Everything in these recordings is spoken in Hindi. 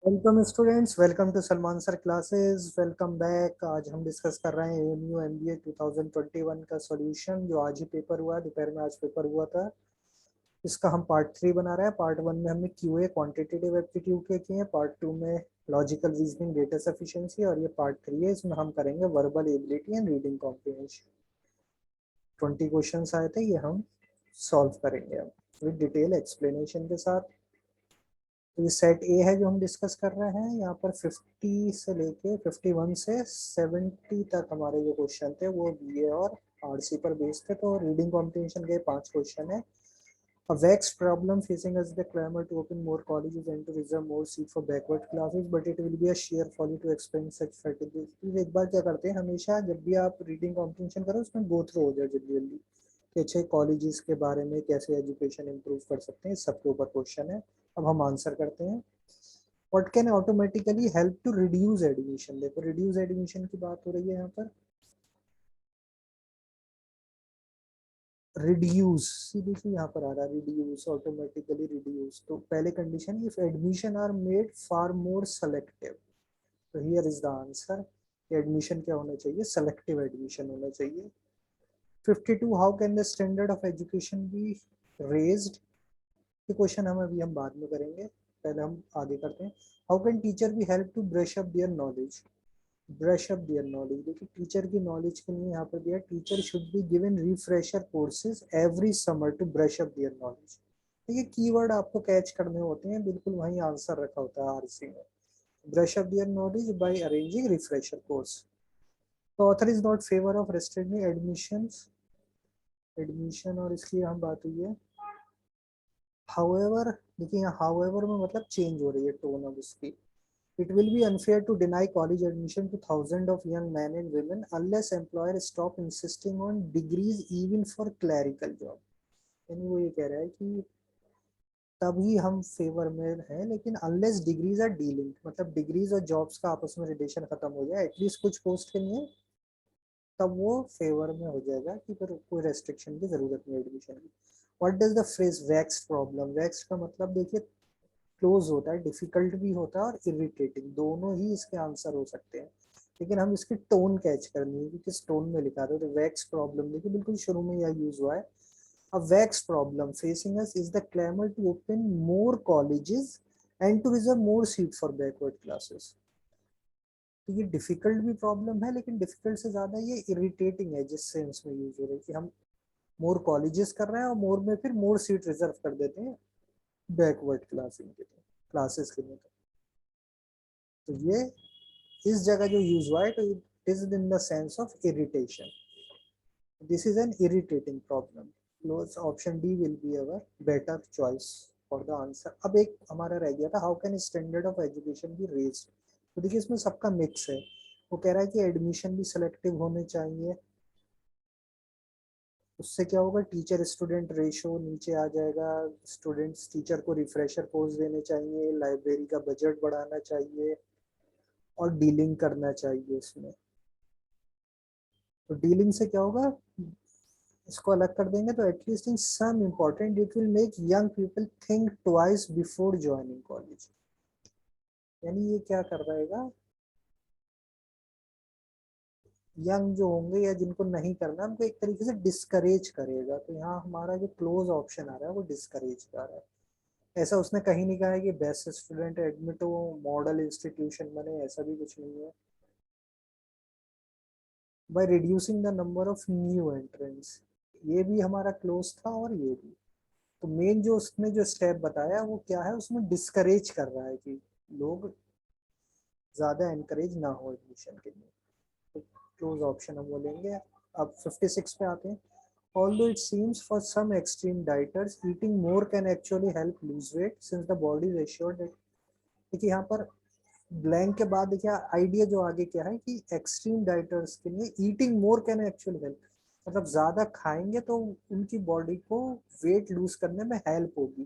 Welcome students, welcome to Salman sir classes. Welcome back. आज हम डिस्कस कर रहे हैं एएमयू एमबीए 2021 का सॉल्यूशन, जो आज ही पेपर हुआ है। दोपहर में आज पेपर हुआ था। इसका हम पार्ट 3 बना रहे हैं। पार्ट 1 में हमने क्यूए क्वांटिटेटिव एप्टीट्यूड के किए हैं। पार्ट 2 में लॉजिकल रीजनिंग, डेटा सफिशिएंसी, और ये पार्ट 3 है। इसमें हम करेंगे verbal ability and reading comprehension. 20 question आए थे, ये हम सॉल्व करेंगे अब विद डिटेल एक्सप्लेनेशन के साथ। तो ये सेट ए है जो हम डिस्कस कर रहे हैं। यहाँ पर 50 से लेके 51 से 70 तक हमारे जो क्वेश्चन थे वो बीए और आरसी पर बेस्ड थे। तो रीडिंग कॉम्प्रिहेंशन के 5 क्वेश्चन है। A vexed problem facing us the clamor to open more colleges and to reserve more seat for backward classes, but it will be a sheer folly to expend such fatalities। एक बार क्या करते हैं, हमेशा जब भी आप रीडिंग कॉम्प्रिहेंशन करो उसमें गो थ्रू हो जाए जल्दी जल्दी कि अच्छे कॉलेजेस के बारे में कैसे एजुकेशन इंप्रूव कर सकते हैं। सबके ऊपर क्वेश्चन है। अब हम आंसर करते हैं। What can automatically help to reduce admission. देखो, रिड्यूस एडमिशन की बात हो रही है यहाँ पर। रिड्यूस, देखिए यहाँ पर आ रहा है रिड्यूस, ऑटोमेटिकली रिड्यूस। तो पहले condition, if admission are made far more selective. तो here is the answer. Admission क्या होना चाहिए? सेलेक्टिव एडमिशन होना चाहिए। 52, how can the standard of education be raised. ये क्वेश्चन हम बाद में करेंगे, पहले हम आगे करते हैं। How can teacher be help to brush up their knowledge. Brush up their knowledge, देखिए टीचर की नॉलेज के लिए यहाँ पर दिया, teacher should be given refresher courses every summer to brush up their knowledge. देखिए कीवर्ड आपको कैच करने होते हैं, बिल्कुल वहीं आंसर रखा होता है आरसी में। Brush up their knowledge by arranging refresher course. तो author is not favour of restricting admission. Admission और इसकी हम बात हुई है। हाउएवर, देखिए यहाँ हाउएवर में मतलब चेंज हो रही है टोन अब इसकी। It will be unfair to deny college admission to thousands of young men and women unless employers stop insisting on degrees even for clerical job। यानी वो ये कह रहा है कि तभी हम फेवर में हैं, लेकिन अनलेस डिग्रीज आर डीलिंग, मतलब डिग्रीज और जॉब्स का आपस में रिलेशन खत्म हो जाए एटलीस्ट कुछ पोस्ट के लिए, तब वो फेवर में हो जाएगा कि फिर कोई रेस्ट्रिक्शन की जरूरत नहीं एडमिशन की। What does the phrase vaxxed problem. Vaxxed का मतलब देखिए क्लोज होता है, डिफिकल्ट भी होता है और इरिटेटिंग, दोनों ही इसके आंसर हो सकते हैं। लेकिन हम इसकी टोन कैच करनी है कि किस टोन में लिखा था। तो वैक्स प्रॉब्लम देखिए बिल्कुल शुरू में यह यूज हुआ है। A vexed problem facing us is the clamour to open more colleges and to reserve more seat for backward classes. तो ये डिफिकल्ट भी प्रॉब्लम है, लेकिन डिफिकल्ट से ज्यादा ये इरिटेटिंग है, जिस सेंस में यूज हो रही है कि हम मोर कॉलेजेस कर रहे हैं और मोर में फिर मोर सीट रिजर्व कर देते हैं बैकवर्ड क्लासिंग के लिए, क्लासेस के लिए। तो ये इस जगह जो यूज हुआ है, तो it is in the sense of irritation. This is an irritating problem. Close option D will be our better choice for the answer. अब एक हमारा रह गया था, how can standard of education be raise. तो देखिए इसमें सबका मिक्स है। वो कह रहा है कि एडमिशन भी सिलेक्टिव होने चाहिए। उससे क्या होगा, टीचर स्टूडेंट रेशो नीचे आ जाएगा। स्टूडेंट्स टीचर को रिफ्रेशर कोर्स देने चाहिए, लाइब्रेरी का बजट बढ़ाना चाहिए, और डीलिंग करना चाहिए इसमें। तो डीलिंग से क्या होगा, इसको अलग कर देंगे तो at least in some important it will make young people think twice before joining college. यानी ये क्या कर रहेगा, यंग जो होंगे या जिनको नहीं करना उनको एक तरीके से डिस्करेज करेगा। तो यहाँ हमारा जो क्लोज ऑप्शन आ रहा है वो डिस्करेज का आ रहा है। ऐसा उसने कहीं नहीं कहा है कि बेस्ट स्टूडेंट एडमिट हो, मॉडल इंस्टीट्यूशन बने, ऐसा भी कुछ नहीं है। By reducing the number of new entrants, ये भी हमारा क्लोज था और ये भी। तो मेन जो उसने जो स्टेप बताया वो क्या है, उसमें डिस्करेज कर रहा है कि लोग ज्यादा एनकरेज ना हो एडमिशन के लिए। तो क्लोज ऑप्शन हम बोलेंगे। अब 56 पे आते हैं। Although it seems for some extreme dieters eating more can actually help lose weight since the body is assured that। देखिए यहाँ पर ब्लैंक के बाद देखिए आइडिया जो आगे क्या है कि एक्सट्रीम डाइटर्स के लिए eating more can actually help, मतलब ज्यादा खाएंगे तो उनकी बॉडी को वेट लूज करने में हेल्प होगी।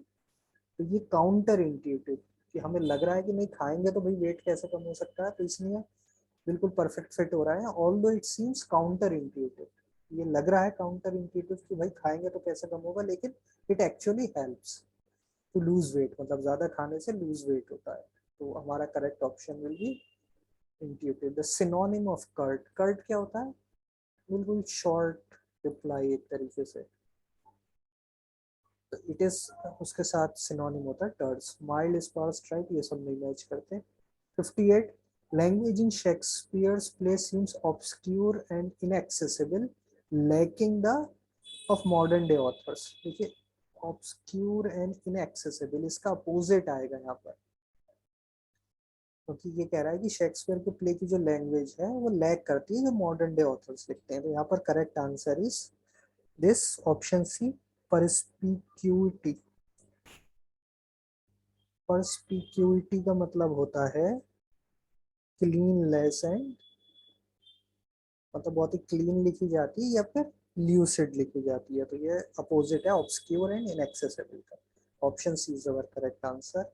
तो ये काउंटर इंट्यूटिव, कि हमें लग रहा है कि नहीं खाएंगे तो भाई वेट कैसे कम हो सकता है, तो इसलिए बिल्कुल परफेक्ट फिट हो रहा है। Although it seems counter intuitive, ये लग रहा है काउंटर इंट्यूटिव कि भाई खाएंगे तो कैसे कम होगा, लेकिन it actually helps to lose weight, मतलब ज्यादा खाने से लूज वेट होता है। तो हमारा correct option will be intuitive. The synonym of curt, curt क्या होता है? बिल्कुल शॉर्ट रिप्लाई एक तरीके से. इट इज उसके साथ सिनोनिम होता है टर्ड्स. माइल्ड, स्पार्स, ट्राइट, ये सब नहीं मैच करते. 58. Language in Shakespeare's play seems obscure and inaccessible, lacking the of modern day authors. देखिए ऑब्सक्यूर एंड इनएक्सेसिबल इसका अपोजिट आएगा यहाँ पर, क्योंकि ये कह रहा है कि शेक्सपियर के प्ले की जो लैंग्वेज है वो लैक करती है जो मॉडर्न डे ऑथर्स लिखते हैं. तो यहाँ पर correct answer is this option C, perspicuity. Perspicuity का मतलब होता है क्लीनलेस एंड, मतलब बहुत ही क्लीन लिखी जाती है या फिर ल्यूसिड लिखी जाती है. तो ये अपोजिट है ऑब्सक्यूर एंड इनएक्सेसिबल का. Option C is our correct answer.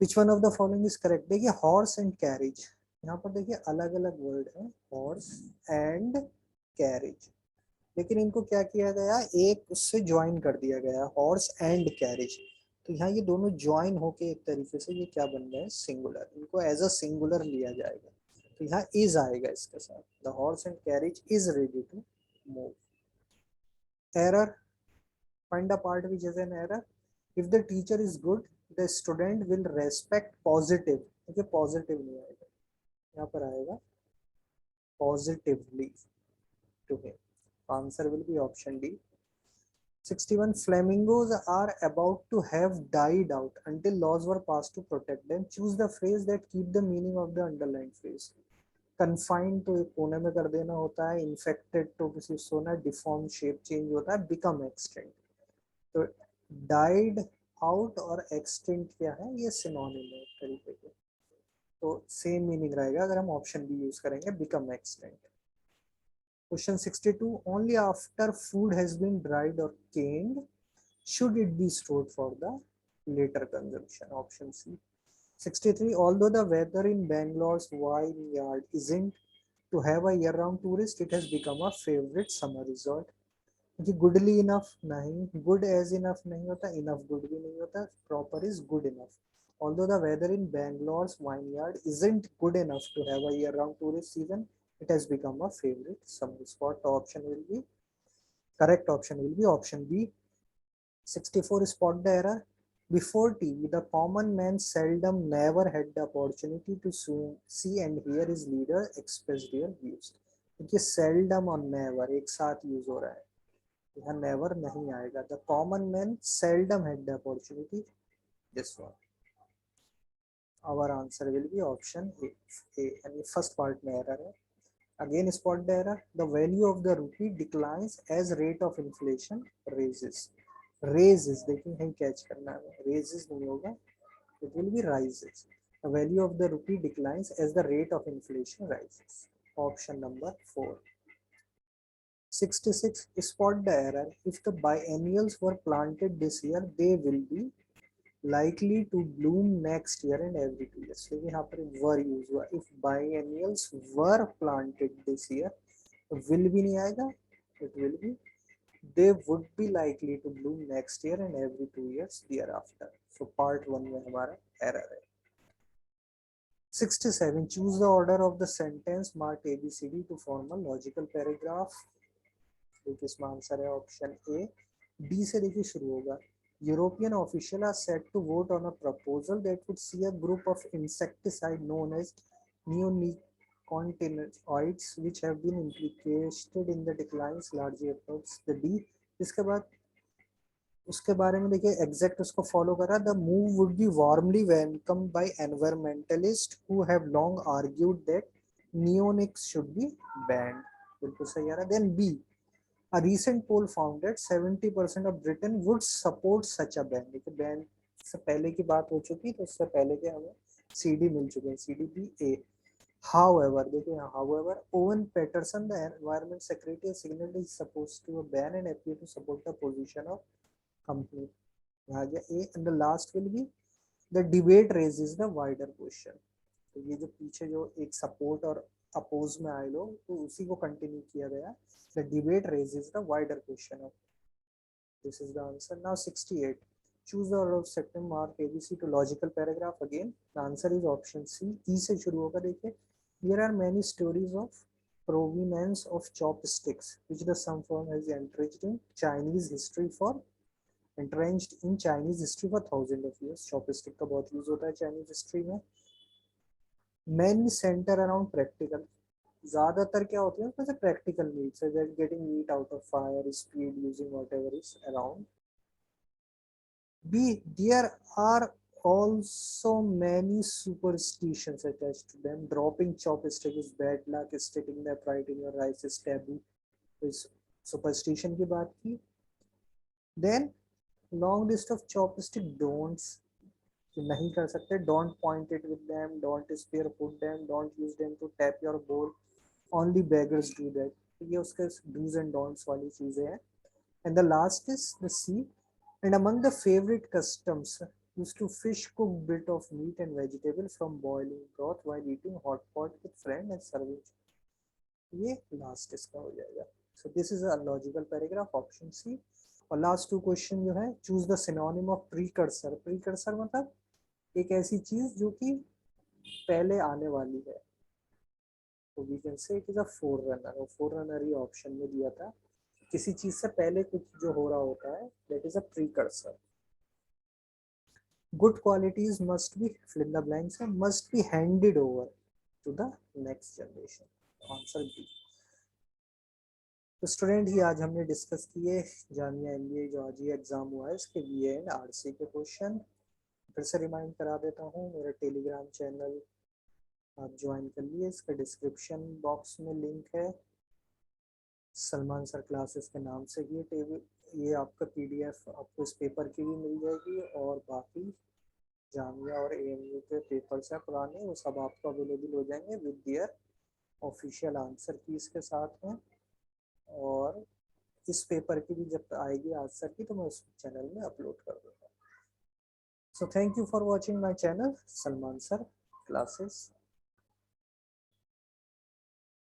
Which one of the following is correct? देखिए हॉर्स एंड कैरिज, यहाँ पर देखिए अलग अलग वर्ड है, हॉर्स एंड कैरिज, लेकिन इनको क्या किया गया, एक उससे ज्वाइन कर दिया गया, हॉर्स एंड कैरिज. तो यहाँ ये दोनों ज्वाइन होके एक तरीके से ये क्या बन गए हैं, सिंगुलर. इनको एज अ सिंगुलर लिया जाएगा. तो यहाँ इज आएगा इसके साथ. The horse and carriage is ready to move. Error, find a part which is an error. If the teacher is good, the student will respect positive. देखिए पॉजिटिव नहीं आएगा, यहाँ पर आएगा positively to him. Answer will be option D. 61. Flamingos are about to have died out until laws were passed to protect them. Choose the phrase that keep the meaning of the underlined phrase. Confined तो एक कोने में कर देना होता है, infected तो किसी सोना, deformed shape change होता है, become extinct. तो डाइड आउट और एक्सटिंक्ट क्या है, ये सिनोनिम है एक तरीके के. तो सेम मीनिंग रहेगा अगर हम ऑप्शन बी यूज करेंगे, become extinct. Question 62. Only after food has been dried और canned should it be stored for the later consumption. Option C. 63. Although the weather in Bangalore's vineyard isn't to have a year-round tourist, it has become a favorite summer resort. कि गुडली इनफ नहीं, गुड एज इनफ नहीं होता, इनफ गुड भी नहीं होता, proper is good enough. Although the weather in Bangalore's vineyard isn't good enough to have a year-round tourist season, it has become a favorite summer spot. Option will be correct. Option will be option B. 64. Spot the error. Before TV, the common man seldom never had the opportunity to see and hear his leader express their views. देखिए seldom और never एक साथ यूज हो रहा है, यहाँ नेवर नहीं आएगा. The common man seldom had the opportunity, this one. Our answer will be option A. यानी फर्स्ट पार्ट में एरर है. Again spot the error. The value of the rupee declines as rate of inflation raises. Raises देखिए यहीं कैच करना है, रेजेस नहीं होगा, it will be rises. The value of the rupee declines as the rate of inflation rises. Option number 4. 66. Spot the error. If the biennials were planted this year, they will be likely to bloom next year and every 2 years. So यहाँ पर were use हुआ. If biennials were planted this year, will भी नहीं आएगा, it will be they would be likely to bloom next year and every 2 years thereafter. So part 1 में हमारा error है. 67. Choose the order of the sentence marked ABCD to form a logical paragraph. देखिए इसमें आंसर है ऑप्शन ए. डी से देखिए शुरू होगा. European official are set to vote on a proposal that would see a group of insecticide known as neonicotinoids which have been implicated in the declines largely efforts. The D. इसके बाद उसके बारे में देखिए एग्जैक्ट उसको फॉलो करा. The move would be warmly welcome by environmentalist who have long argued that neonics should be banned. बिल्कुल सही आ रहा है. Then B. A recent poll found that 70% of Britain would support such a ban. देखिए ban से पहले की बात हो चुकी, तो उससे पहले के हमें CD मिल चुके हैं, CDP A. However, देखिए however, Owen Paterson, the environment secretary, signaled is supposed to ban and appear to support the position of company. यहाँ गया A. And the last will be the debate raises the wider question. तो ये जो पीछे जो एक सपोर्ट और अपोज में आए लोग, तो उसी को कंटिन्यू किया गया. The debate raises the wider question of, this is the answer. Now 68. choose the order of second mark ABC to logical paragraph. Again the answer is option C. E से शुरू होगा. देखिए there are many stories of provenance of chopsticks which the some form has entrenched in Chinese history for thousands of years. Chopstick का बहुत यूज होता है Chinese history में. Many center around practical. ज्यादातर क्या होती है उसमें से practical needs है, that getting meat out of fire, speed, using whatever is around. B, there are also many superstitions attached to them. Dropping chopstick is bad luck, sticking the pride in your rice is taboo. इस superstition की बात की. Then long list of chopstick don'ts कि नहीं कर सकते. Don't point it with them, don't spearfoot them, don't use them to tap your bowl. Only beggars do that. ये उसके do's and don'ts वाली चीजें हैं. And the last is the C. And among the favorite customs used to fish cook bit of meat and vegetable from boiling broth while eating hot pot with friend and serving. ये last इसका हो जाएगा. So this is a logical paragraph, option C. और लास्ट टू क्वेश्चन जो है, choose the synonym of precursor. Precursor मतलब एक ऐसी चीज जो कि पहले आने वाली है. तो we can say it is a forerunner. और फोररनर ही ऑप्शन में दिया था. किसी चीज से पहले कुछ जो हो रहा होता है, that is a precursor. Good qualities must be, fill in the blanks है, must be handed over to the next generation. Answer B. तो स्टूडेंट ही आज हमने डिस्कस किए जामिया एमबीए जो आज ही एग्जाम हुआ है इसके बीए एंड आरसी के क्वेश्चन. फिर से रिमाइंड करा देता हूँ, मेरा टेलीग्राम चैनल आप ज्वाइन कर लिए. इसका डिस्क्रिप्शन बॉक्स में लिंक है. सलमान सर क्लासेस के नाम से ये आपका पीडीएफ आपको इस पेपर की भी मिल जाएगी. और बाकी जामिया और एएमयू के पेपर्स हैं पुराने, वो सब आपको अवेलेबल हो जाएंगे विद देयर ऑफिशियल आंसर की इसके साथ में. और इस पेपर की भी जब आएगी आंसर की तो मैं उस चैनल में अपलोड कर दूँगा. So thank you for watching my channel, Salman Sir Classes.